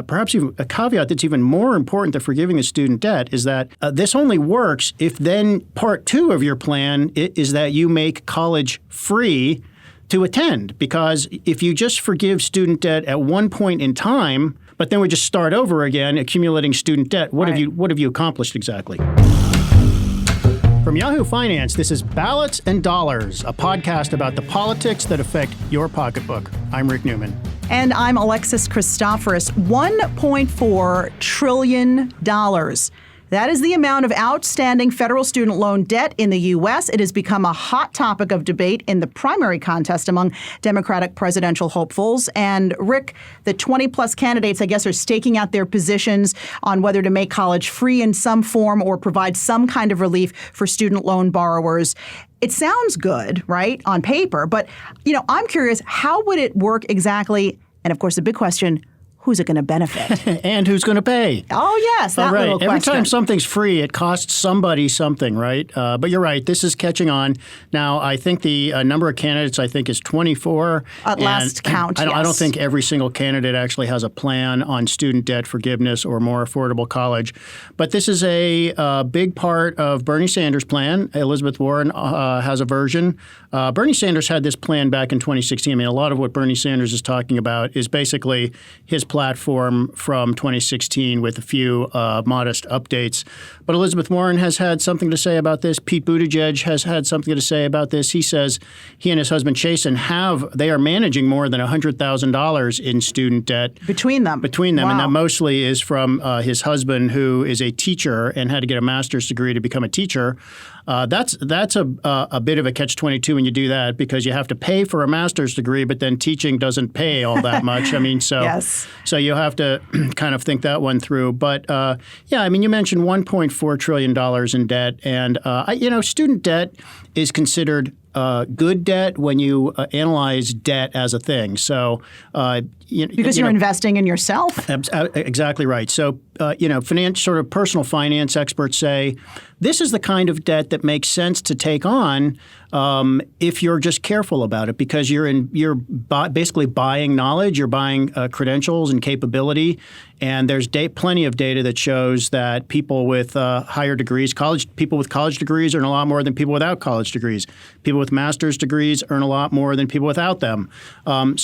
Perhaps even a caveat that's even more important than forgiving the student debt is that this only works if then part two of your plan is that you make college free to attend. Because if you just forgive student debt at one point in time, but then we just start over again, accumulating student debt, what have you accomplished exactly? From Yahoo Finance, this is Ballots and Dollars, a podcast about the politics that affect your pocketbook. I'm Rick Newman. And I'm Alexis Christoforous. $1.4 trillion. That is the amount of outstanding federal student loan debt in the U.S. It has become a hot topic of debate in the primary contest among Democratic presidential hopefuls. And Rick, the 20-plus candidates, I guess, are staking out their positions on whether to make college free in some form or provide some kind of relief for student loan borrowers. It sounds good, right, on paper. But, I'm curious, how would it work exactly? And, of course, the big question, who's it going to benefit? And who's going to pay? Oh, yes, that little question. Every time something's free, it costs somebody something, right? But you're right. This is catching on. Now, I think the number of candidates, is 24. At last count, yes. I don't think every single candidate actually has a plan on student debt forgiveness or more affordable college. But this is a big part of Bernie Sanders' plan. Elizabeth Warren has a version. Bernie Sanders had this plan back in 2016. A lot of what Bernie Sanders is talking about is basically his platform from 2016 with a few modest updates. But Elizabeth Warren has had something to say about this. Pete Buttigieg has had something to say about this. He says he and his husband Chasten they are managing more than $100,000 in student debt. Between them. Wow. And that mostly is from his husband, who is a teacher and had to get a master's degree to become a teacher. That's a bit of a catch-22 when you do that, because you have to pay for a master's degree, but then teaching doesn't pay all that much. Yes. So you have to kind of think that one through. But you mentioned $1.4 trillion in debt, and student debt is considered good debt when you analyze debt as a thing. So because you're investing in yourself. Exactly right. So personal finance experts say this is the kind of debt that makes sense to take on if you're just careful about it, because you're basically buying knowledge, you're buying credentials and capability, and there's plenty of data that shows that people with higher degrees, people with college degrees earn a lot more than people without college degrees. People with master's degrees earn a lot more than people without them. When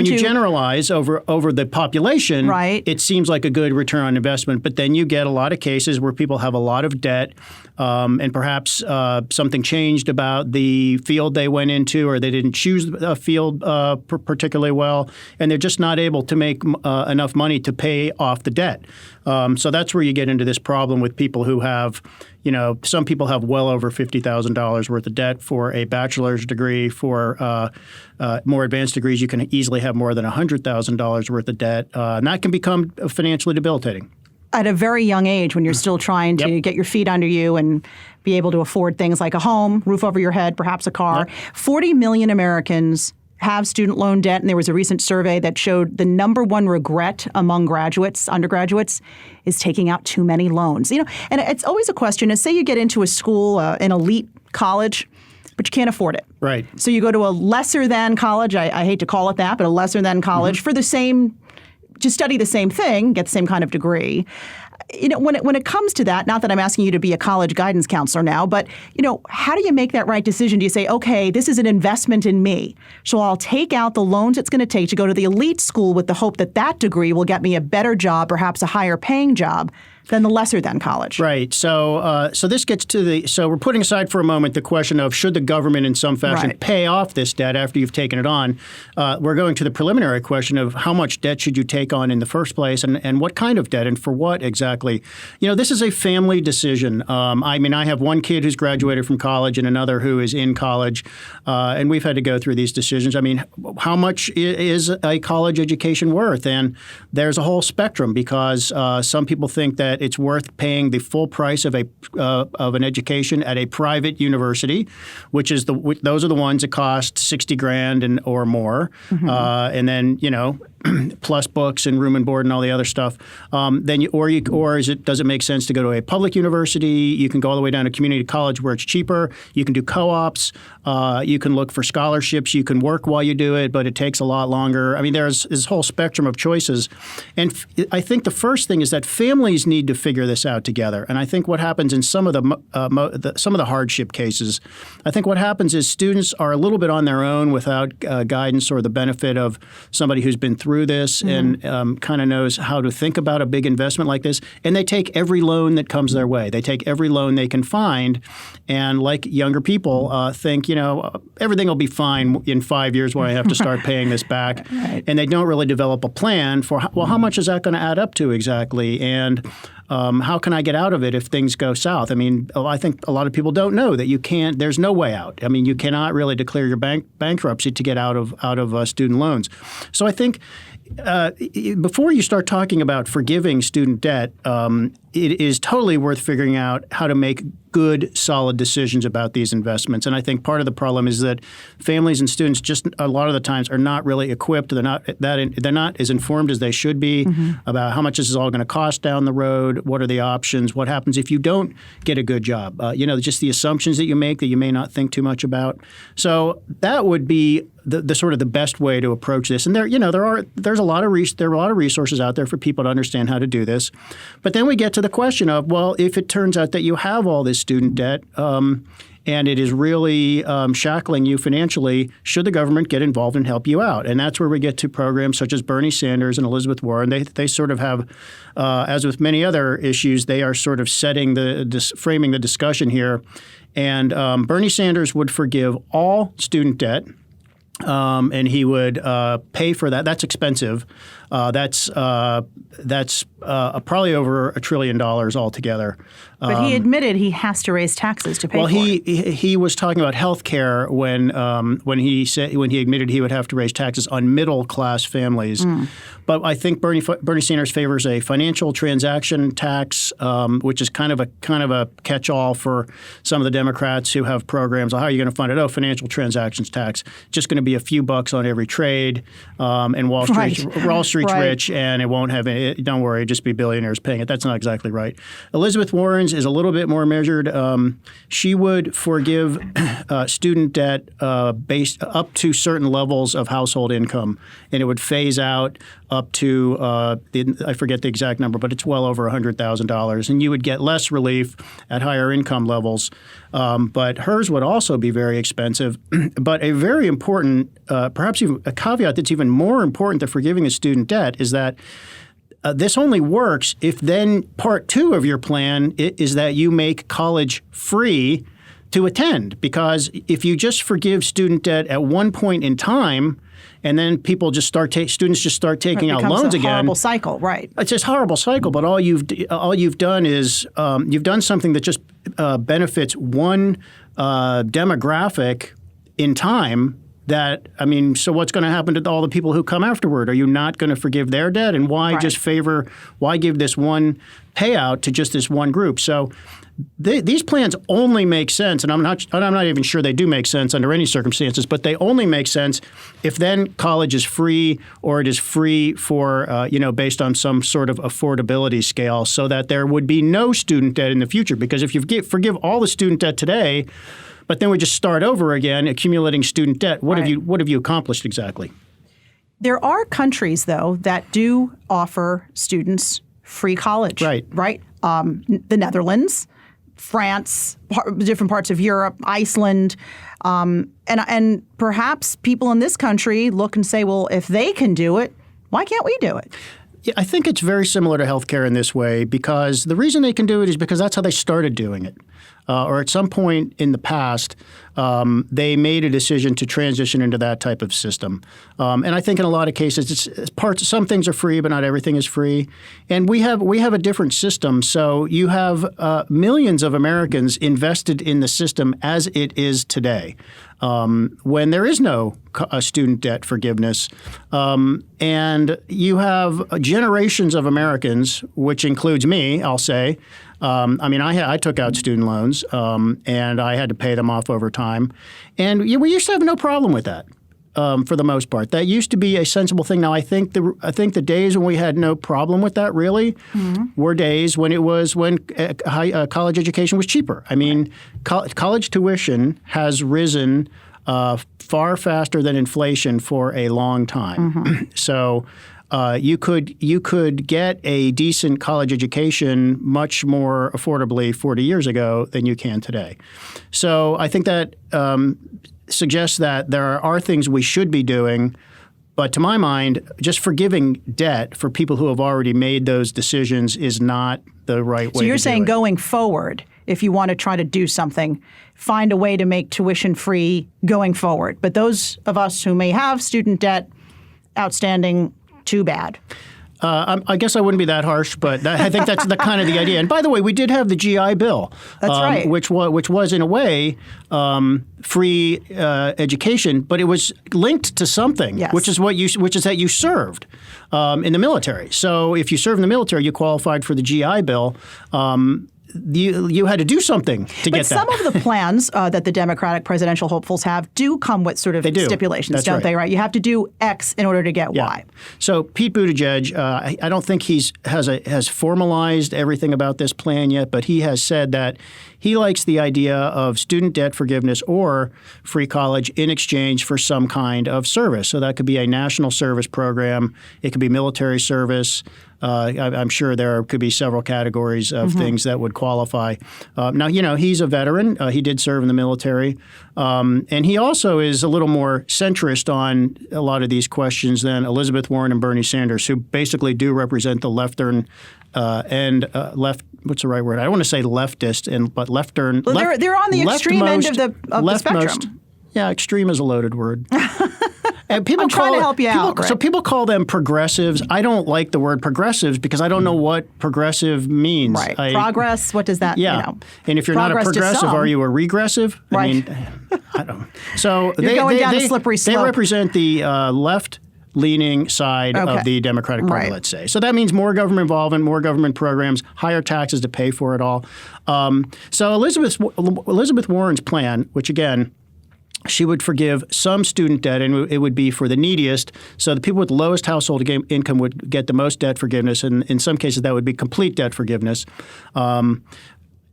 you generalize over the population, right, it seems like a good return on investment. But then you get a lot of cases where people have a lot of debt, and perhaps something changed about the field they went into, or they didn't choose a field particularly well, and they're just not able to make enough money to pay off the debt. So that's where you get into this problem with people who have, some people have well over $50,000 worth of debt for a bachelor's degree. For more advanced degrees, you can easily have more than $100,000 worth of debt, and that can become financially debilitating. At a very young age, when you're still trying to get your feet under you and be able to afford things like a home, roof over your head, perhaps a car. 40 million Americans have student loan debt, and there was a recent survey that showed the number one regret among undergraduates, is taking out too many loans. And it's always a question is, say you get into a school, an elite college, but you can't afford it. Right. So you go to a lesser than college, I hate to call it that, but a lesser than college for to study the same thing, get the same kind of degree. When it comes to that, not that I'm asking you to be a college guidance counselor now, but, how do you make that right decision? Do you say, okay, this is an investment in me, so I'll take out the loans it's going to take to go to the elite school with the hope that degree will get me a better job, perhaps a higher paying job, than the lesser than college. Right. So this gets to so we're putting aside for a moment the question of should the government in some fashion pay off this debt after you've taken it on. We're going to the preliminary question of how much debt should you take on in the first place, and what kind of debt and for what exactly. This is a family decision. I have one kid who's graduated from college and another who is in college, and we've had to go through these decisions. How much is a college education worth? And there's a whole spectrum, because some people think that it's worth paying the full price of an education at a private university, which is those are the ones that cost $60,000 or more, and then plus books and room and board and all the other stuff, does it make sense to go to a public university? You can go all the way down to community college where it's cheaper. You can do co-ops. You can look for scholarships. You can work while you do it, but it takes a lot longer. I mean, there's this whole spectrum of choices. And I think the first thing is that families need to figure this out together. And I think what happens in some of the hardship cases, I think what happens is students are a little bit on their own without guidance or the benefit of somebody who's been through this and kind of knows how to think about a big investment like this. And they take every loan that comes their way. They take every loan they can find. And like younger people think, everything will be fine in 5 years when I have to start paying this back. Right. And they don't really develop a plan for, how much is that going to add up to exactly? And how can I get out of it if things go south? I mean, I think a lot of people don't know that there's no way out. I mean, you cannot really declare your bankruptcy to get out of student loans. So I think before you start talking about forgiving student debt, it is totally worth figuring out how to make good, solid decisions about these investments. And I think part of the problem is that families and students just a lot of the times are not really equipped. They're not as informed as they should be about how much this is all going to cost down the road. What are the options? What happens if you don't get a good job? Just the assumptions that you make that you may not think too much about. So that would be the sort of the best way to approach this. And there's a lot of resources out there for people to understand how to do this. But then we get to the question of, well, if it turns out that you have all this student debt and it is really shackling you financially, should the government get involved and help you out? And that's where we get to programs such as Bernie Sanders and Elizabeth Warren. They sort of have, as with many other issues, they are sort of framing the discussion here. And Bernie Sanders would forgive all student debt. And he would pay for that. That's expensive. That's probably over $1 trillion altogether. But he admitted he has to raise taxes to pay for it. He was talking about health care when he admitted he would have to raise taxes on middle class families. But I think Bernie Sanders favors a financial transaction tax, which is kind of a catch-all for some of the Democrats who have programs. How are you going to fund it? Oh, financial transactions tax. Just going to be a few bucks on every trade, and Wall Street's rich, and it won't have any. Don't worry, just be billionaires paying it. That's not exactly right. Elizabeth Warren's is a little bit more measured. She would forgive student debt based up to certain levels of household income, and it would phase out up to I forget the exact number, but it's well over $100,000, and you would get less relief at higher income levels. But hers would also be very expensive. But a very important, perhaps even a caveat that's even more important to forgiving a student debt is that this only works if then part two of your plan is that you make college free to attend. Because if you just forgive student debt at one point in time, and then students just start taking out loans again. It's a horrible cycle, right? It's just a horrible cycle. But all you've done is you've done something that just benefits one demographic in time. So what's going to happen to all the people who come afterward? Are you not going to forgive their debt? And why why give this one payout to just this one group? So these plans only make sense, and I'm not even sure they do make sense under any circumstances, but they only make sense if then college is free, or it is free for based on some sort of affordability scale, so that there would be no student debt in the future. Because if you forgive all the student debt today, but then we just start over again, accumulating student debt, what have you accomplished exactly? There are countries, though, that do offer students free college. Right. The Netherlands, France, different parts of Europe, Iceland, and perhaps people in this country look and say, well, if they can do it, why can't we do it? Yeah, I think it's very similar to healthcare in this way, because the reason they can do it is because that's how they started doing it. Or at some point in the past, they made a decision to transition into that type of system. And I think in a lot of cases, some things are free, but not everything is free. And we have a different system. So you have millions of Americans invested in the system as it is today, when there is no student debt forgiveness. And you have generations of Americans, which includes me, I'll say. I took out student loans, and I had to pay them off over time. And we used to have no problem with that. for the most part. That used to be a sensible thing. Now, I think the days when we had no problem with that really were days when college education was cheaper. I mean, college tuition has risen far faster than inflation for a long time. So you could get a decent college education much more affordably 40 years ago than you can today. So I think that suggests that there are things we should be doing. But to my mind, just forgiving debt for people who have already made those decisions is not the right way to do it. So you're saying going forward, if you want to try to do something, find a way to make tuition free going forward. But those of us who may have student debt outstanding, too bad. I guess I wouldn't be that harsh, but I think that's the kind of the idea. And by the way, we did have the GI Bill, that's right, which was in a way free education, but it was linked to something, yes, which is that you served in the military. So if you served in the military, you qualified for the GI Bill. You had to do something to get that. But some of the plans that the Democratic presidential hopefuls have do come with sort of stipulations, don't they? Right? You have to do X in order to get Y. So Pete Buttigieg, I don't think has formalized everything about this plan yet, but he has said that he likes the idea of student debt forgiveness or free college in exchange for some kind of service. So that could be a national service program. It could be military service. I'm sure there could be several categories of things that would qualify. Now, he's a veteran. He did serve in the military. And he also is a little more centrist on a lot of these questions than Elizabeth Warren and Bernie Sanders, who basically do represent the left-turn left. What's the right word? I don't want to say leftist, but left-turn. Well, they're on the extreme end of the spectrum. Yeah, extreme is a loaded word. And I'm trying to help you out. Right? So people call them progressives. I don't like the word progressives because I don't know what progressive means. Right. Progress, what does that, And if you're not a progressive, are you a regressive? Right. I mean, I don't. So you're going down a slippery slope. They represent the left-leaning side of the Democratic Party, let's say. So that means more government involvement, more government programs, higher taxes to pay for it all. So Elizabeth Warren's plan, which again, she would forgive some student debt, and it would be for the neediest. So the people with the lowest household income would get the most debt forgiveness, and in some cases that would be complete debt forgiveness. And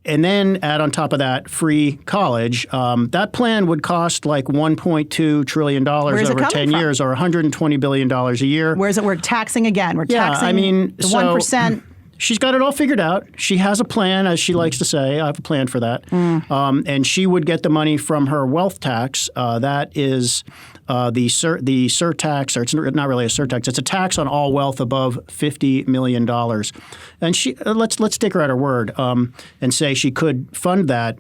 then add on top of that free college. That plan would cost like $1.2 trillion over 10 years, or $120 billion a year. Where's it? We're taxing again. We're taxing the 1%. She's got it all figured out. She has a plan, as she likes to say. I have a plan for that. And she would get the money from her wealth tax. That is the surtax, or it's not really a surtax. It's a tax on all wealth above $50 million. And she let's take her at her word and say she could fund that.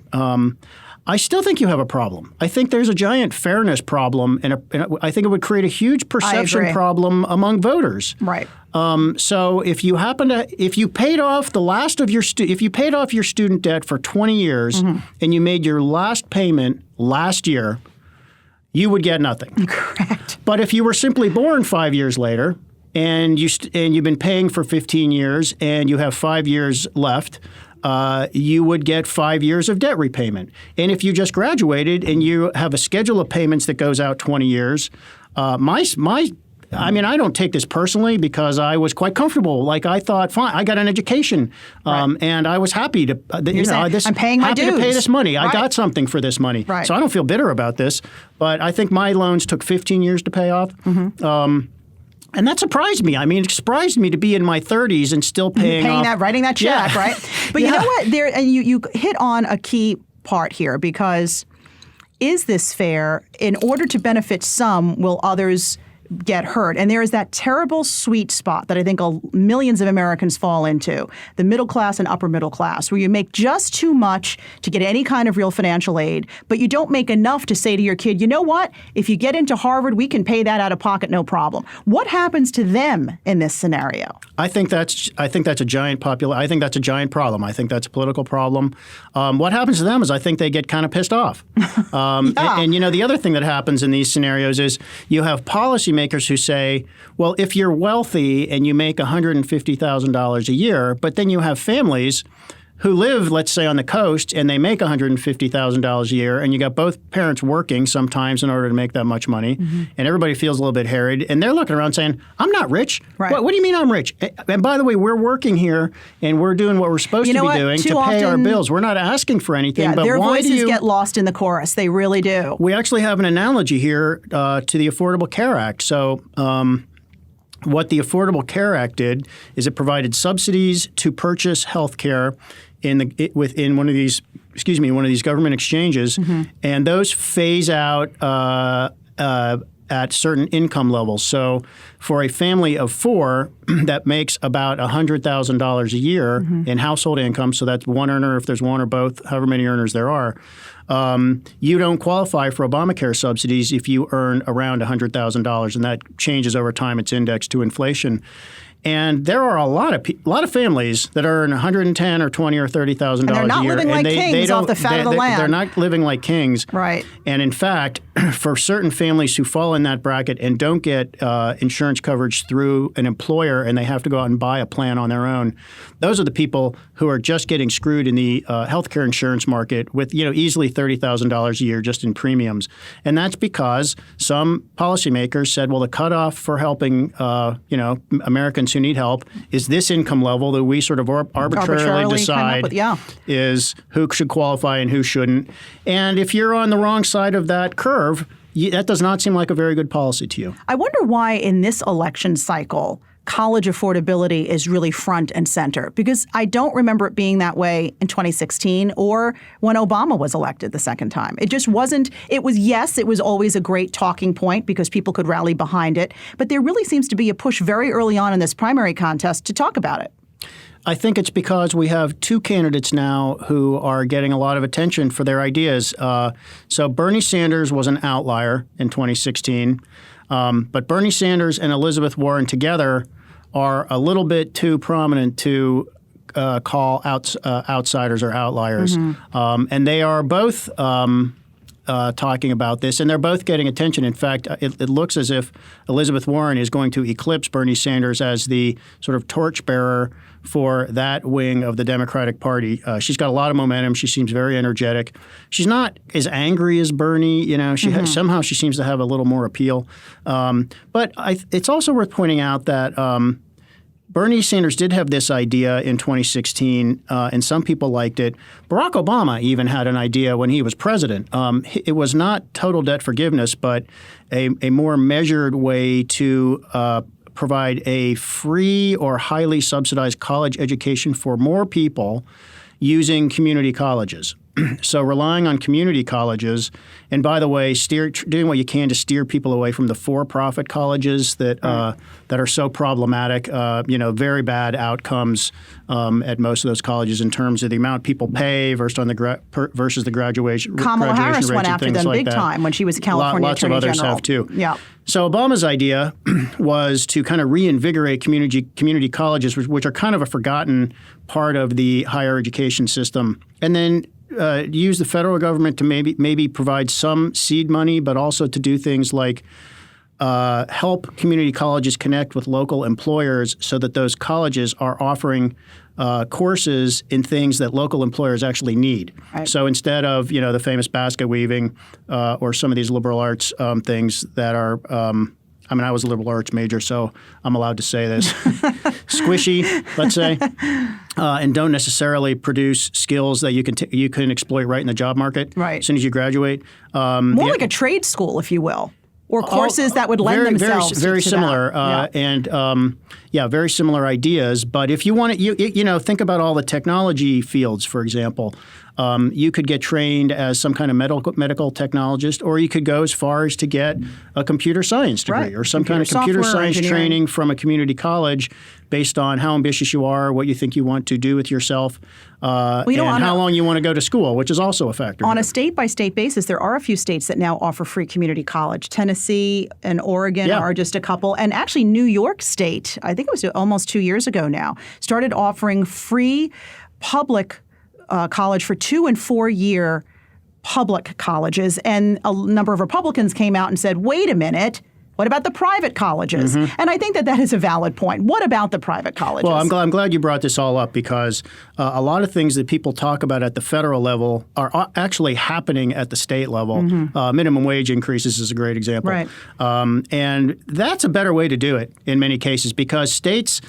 I still think you have a problem. I think there's a giant fairness problem, and I think it would create a huge perception problem among voters. Right. So if you paid off if you paid off your student debt for 20 years and you made your last payment last year, you would get nothing. Correct. But if you were simply born 5 years later and you've been paying for 15 years and you have 5 years left, you would get 5 years of debt repayment. And if you just graduated and you have a schedule of payments that goes out 20 years, I mean, I don't take this personally because I was quite comfortable. Like I thought, fine, I got an education, and I was happy to. I'm paying my dues. Happy to pay this money. I got something for this money, so I don't feel bitter about this. But I think my loans took 15 years to pay off. And that surprised me. I mean, it surprised me to be in my 30s and still paying off. Writing that check, right? But you know what? You hit on a key part here, because is this fair? In order to benefit some, will others get hurt? And there is that terrible sweet spot that I think millions of Americans fall into, the middle class and upper middle class, where you make just too much to get any kind of real financial aid, but you don't make enough to say to your kid, you know what, if you get into Harvard, we can pay that out of pocket, no problem. What happens to them in this scenario? I think that's a giant problem. I think that's a political problem. What happens to them is I think they get kind of pissed off. And the other thing that happens in these scenarios is you have policymakers who say, well, if you're wealthy and you make $150,000 a year, but then you have families who live, let's say, on the coast, and they make $150,000 a year, and you got both parents working sometimes in order to make that much money, and everybody feels a little bit harried, and they're looking around saying, I'm not rich. Right. What do you mean I'm rich? And by the way, we're working here, and we're doing what we're supposed to be doing to pay our bills. We're not asking for anything, but their why voices get lost in the chorus. They really do. We actually have an analogy here to the Affordable Care Act. So what the Affordable Care Act did is it provided subsidies to purchase health care within one of these government exchanges, and those phase out at certain income levels. So for a family of four that makes about $100,000 a year in household income, so that's one earner if there's one or both, however many earners there are, you don't qualify for Obamacare subsidies if you earn around $100,000, and that changes over time. It's indexed to inflation. And there are a lot of families that earn $110,000 or $20,000 or $30,000 a year. And they're not living like kings off the fat of the land. They're not living like kings. Right. And in fact, for certain families who fall in that bracket and don't get insurance coverage through an employer and they have to go out and buy a plan on their own, those are the people who are just getting screwed in the healthcare insurance market with easily $30,000 a year just in premiums. And that's because some policymakers said, well, the cutoff for helping Americans who need help is this income level that we sort of arbitrarily decide is who should qualify and who shouldn't. And if you're on the wrong side of that curve, that does not seem like a very good policy to you. I wonder why in this election cycle college affordability is really front and center, because I don't remember it being that way in 2016 or when Obama was elected the second time. It just wasn't. It was always a great talking point because people could rally behind it. But there really seems to be a push very early on in this primary contest to talk about it. I think it's because we have two candidates now who are getting a lot of attention for their ideas. So Bernie Sanders was an outlier in 2016. But Bernie Sanders and Elizabeth Warren together are a little bit too prominent to call outsiders or outliers. And they are both talking about this, and they're both getting attention. In fact, it looks as if Elizabeth Warren is going to eclipse Bernie Sanders as the sort of torchbearer for that wing of the Democratic Party. She's got a lot of momentum. She seems very energetic. She's not as angry as Bernie. Somehow she seems to have a little more appeal. But it's also worth pointing out that Bernie Sanders did have this idea in 2016, and some people liked it. Barack Obama even had an idea when he was president. It was not total debt forgiveness, but a more measured way to provide a free or highly subsidized college education for more people using community colleges. So relying on community colleges, and by the way, doing what you can to steer people away from the for-profit colleges that are so problematic. Very bad outcomes at most of those colleges in terms of the amount people pay versus the graduation Kamala Harris went after them like big that. Time when she was California Attorney General. Lots of others have too. Yeah. So Obama's idea was to kind of reinvigorate community colleges, which are kind of a forgotten part of the higher education system, and then use the federal government to maybe provide some seed money, but also to do things like help community colleges connect with local employers so that those colleges are offering courses in things that local employers actually need. Right. So instead of the famous basket weaving or some of these liberal arts things that are I was a liberal arts major, so I'm allowed to say this. Squishy, let's say, and don't necessarily produce skills that you can exploit right in the job market as soon as you graduate. More like a trade school, if you will. Or courses that would lend themselves very to similar, that. Very similar ideas. But if you want to, think about all the technology fields, for example. You could get trained as some kind of medical technologist, or you could go as far as to get a computer science degree or some kind of computer science training from a community college based on how ambitious you are, what you think you want to do with yourself, and how long you want to go to school, which is also a factor. On a state-by-state basis, there are a few states that now offer free community college. Tennessee and Oregon are just a couple. And actually, New York State, I think it was almost 2 years ago now, started offering free public college for 2- and 4-year public colleges. And a number of Republicans came out and said, wait a minute, What about the private colleges? And I think that is a valid point. What about the private colleges? Well, I'm glad you brought this all up because a lot of things that people talk about at the federal level are actually happening at the state level. Minimum wage increases is a great example. Right. And that's a better way to do it in many cases because states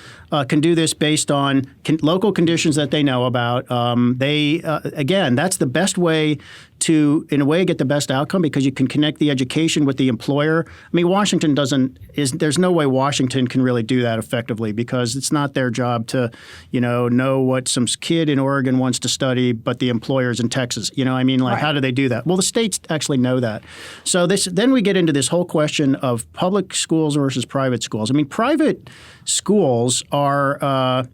can do this based on local conditions that they know about. Again, that's the best way to, in a way, get the best outcome because you can connect the education with the employer. I mean, Washington there's no way Washington can really do that effectively because it's not their job to, know what some kid in Oregon wants to study, but the employer's in Texas. Right. How do they do that? Well, the states actually know that. So then we get into this whole question of public schools versus private schools. I mean, private schools are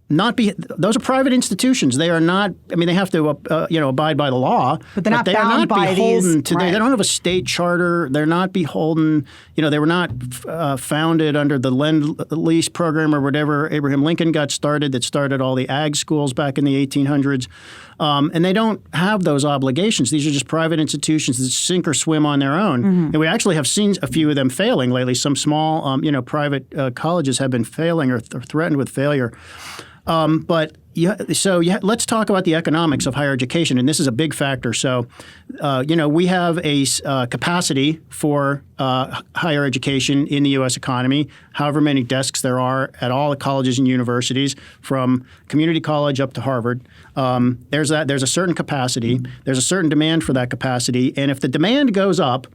those are private institutions. They are not. I mean, they have to abide by the law, but they're not they bound are not by beholden these. to. Right. They don't have a state charter. They're not beholden. They were not founded under the Lend-Lease program or whatever Abraham Lincoln got started. That started all the ag schools back in the 1800s, and they don't have those obligations. These are just private institutions that sink or swim on their own. And we actually have seen a few of them failing lately. Some small, private colleges have been failing or threatened with failure. Let's talk about the economics of higher education, and this is a big factor. So, we have a capacity for higher education in the U.S. economy, however many desks there are at all the colleges and universities, from community college up to Harvard. There's a certain capacity. There's a certain demand for that capacity, and if the demand goes up,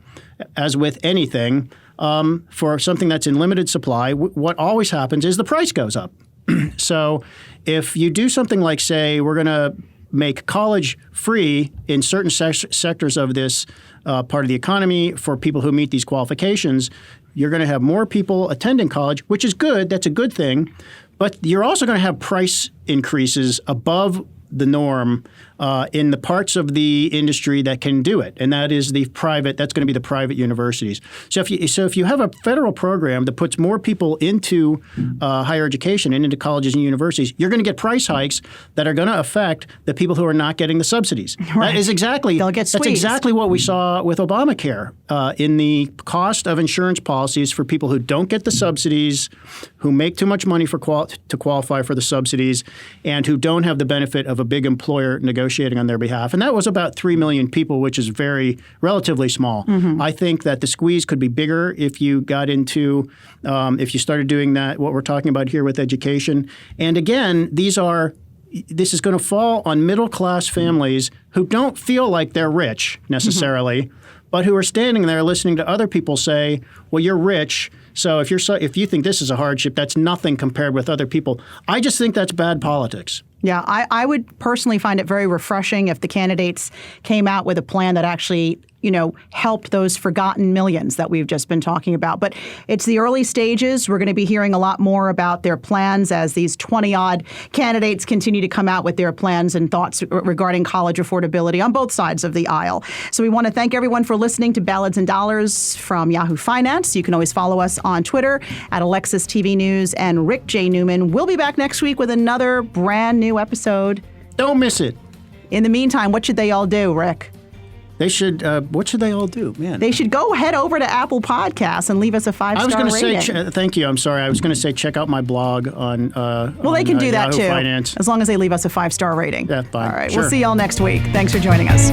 as with anything, for something that's in limited supply, what always happens is the price goes up. So if you do something like, say, we're going to make college free in certain sectors of this part of the economy for people who meet these qualifications, you're going to have more people attending college, which is good. That's a good thing. But you're also going to have price increases above the norm in the parts of the industry that can do it, and that is that's going to be the private universities. So if you have a federal program that puts more people into higher education and into colleges and universities, you're going to get price hikes that are going to affect the people who are not getting the subsidies. Right. They'll get squeezed. That's exactly what we saw with Obamacare in the cost of insurance policies for people who don't get the subsidies, who make too much money to qualify for the subsidies, and who don't have the benefit of a big employer negotiating on their behalf. And that was about 3 million people, which is relatively small. I think that the squeeze could be bigger if you got into, if you started doing that, what we're talking about here with education. And again, this is going to fall on middle-class families who don't feel like they're rich necessarily, but who are standing there listening to other people say, well, you're rich, so if you think this is a hardship, that's nothing compared with other people. I just think that's bad politics. Yeah, I would personally find it very refreshing if the candidates came out with a plan that actually, helped those forgotten millions that we've just been talking about. But it's the early stages. We're going to be hearing a lot more about their plans as these 20-odd candidates continue to come out with their plans and thoughts regarding college affordability on both sides of the aisle. So we want to thank everyone for listening to Ballots and Dollars from Yahoo Finance. You can always follow us on Twitter at Alexis TV News and Rick J. Newman. We'll be back next week with another brand new episode. Don't miss it. In the meantime, what should they all do, Rick? They should. What should they all do, man? They should head over to Apple Podcasts and leave us a 5-star rating. I was going to say, thank you. I'm sorry. I was going to say, check out my blog on. Well, they can do that Yahoo too, Finance. as long as they leave us a 5-star rating. Yeah, fine. All right. Sure. We'll see y'all next week. Thanks for joining us.